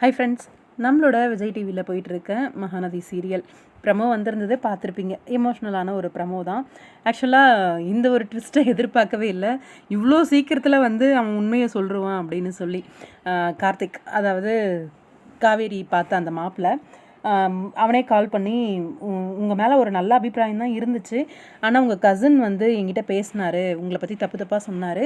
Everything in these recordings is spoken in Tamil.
ஹாய் ஃப்ரெண்ட்ஸ், நம்மளோட விஜய் டிவியில் போயிட்டுருக்க மகாநதி சீரியல் ப்ரமோ வந்திருந்தது, பார்த்துருப்பீங்க. எமோஷ்னலான ஒரு ப்ரமோ தான். ஆக்சுவலாக இந்த ஒரு ட்விஸ்ட்டை எதிர்பார்க்கவே இல்லை. இவ்வளோ சீக்கிரத்தில் வந்து அவன் உண்மையை சொல்லிடுவான் அப்படின்னு சொல்லி. கார்த்திக், அதாவது காவேரி பார்த்த அந்த மாப்பிள்ளை அவனே கால் பண்ணி உங்கள் மேலே ஒரு நல்ல அபிப்பிராயம் தான் இருந்துச்சு, ஆனால் உங்கள் கசின் வந்து என்கிட்ட பேசினார், உங்களை பற்றி தப்பு தப்பாக சொன்னார்,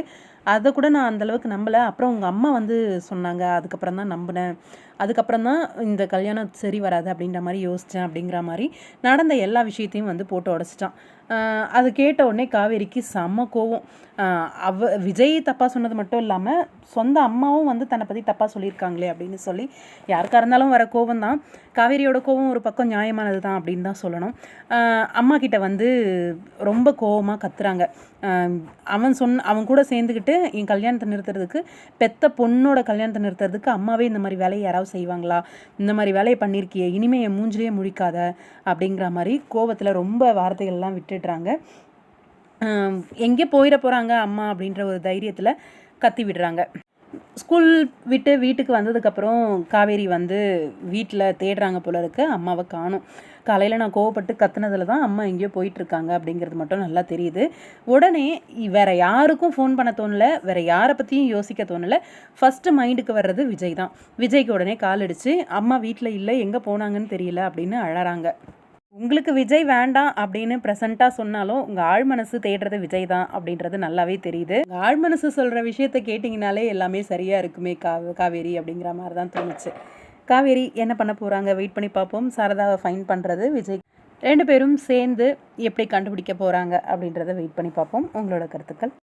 அதை கூட நான் அந்தளவுக்கு நம்பலை. அப்புறம் உங்கள் அம்மா வந்து சொன்னாங்க, அதுக்கப்புறம் தான் நம்பினேன், அதுக்கப்புறம் தான் இந்த கல்யாணம் சரி வராது அப்படின்ற மாதிரி யோசித்தேன் அப்படிங்கிற மாதிரி நடந்த எல்லா விஷயத்தையும் வந்து போட்டு உடச்சிட்டான். அது கேட்ட உடனே காவேரிக்கு செம்ம கோவம். விஜய் தப்பாக சொன்னது மட்டும் இல்லாமல் சொந்த அம்மாவும் வந்து தன்னை பற்றி தப்பாக சொல்லியிருக்காங்களே அப்படின்னு சொல்லி யாருக்காக இருந்தாலும் வர கோவம் தான். காவேரியோட கோவம் ஒரு பக்கம் நியாயமானது தான் அப்படின்னு தான் சொல்லணும். அம்மா கிட்ட வந்து ரொம்ப கோவமாக கத்துறாங்க. அவன் கூட சேர்ந்துக்கிட்டு என் கல்யாணத்தை நிறுத்துறதுக்கு, பெத்த பொண்ணோட கல்யாணத்தை நிறுத்துறதுக்கு அம்மாவே இந்த மாதிரி வேலையை யாராவது செய்வாங்களா, இந்த மாதிரி வேலையை பண்ணியிருக்கியே, இனிமேல் என் மூஞ்சிலே முழிக்காத அப்படிங்கிற மாதிரி கோவத்தில் ரொம்ப வார்த்தைகள்லாம் விட்டுடுறாங்க. எங்கே போயிட போகிறாங்க அம்மா அப்படின்ற ஒரு தைரியத்தில் கத்தி விடுறாங்க. ஸ்கூல் விட்டு வீட்டுக்கு வந்ததுக்கப்புறம் காவேரி வந்து வீட்டில் தேடுறாங்க போல இருக்கு, அம்மாவை காணும். காலையில் நான் கோவப்பட்டு கத்துனதில் தான் அம்மா எங்கேயோ போயிட்டுருக்காங்க அப்படிங்கிறது மட்டும் நல்லா தெரியுது. உடனே வேறு யாருக்கும் ஃபோன் பண்ண தோணலை, வேறு யாரை பற்றியும் யோசிக்க தோணலை. ஃபஸ்ட்டு மைண்டுக்கு வர்றது விஜய் தான். விஜய்க்கு உடனே கால் அடித்து அம்மா வீட்டில் இல்லை, எங்கே போனாங்கன்னு தெரியல அப்படின்னு அழறாங்க. உங்களுக்கு விஜய் வேண்டாம் அப்படின்னு ப்ரெசண்ட்டாக சொன்னாலும் உங்கள் ஆழ் மனசு தேடுறது விஜய் தான் அப்படின்றது நல்லாவே தெரியுது. உங்கள் ஆழ் மனசு சொல்கிற விஷயத்த கேட்டிங்கனாலே எல்லாமே சரியாக இருக்குமே காவேரி அப்படிங்கிற மாதிரி தான் தோணுச்சு. காவேரி என்ன பண்ண போகிறாங்க, வெயிட் பண்ணி பார்ப்போம். சாரதாவை ஃபைன் பண்ணுறது விஜய், 2 பேரும் சேர்ந்து எப்படி கண்டுபிடிக்க போகிறாங்க அப்படின்றத வெயிட் பண்ணி பார்ப்போம். உங்களோட கருத்துக்கள்.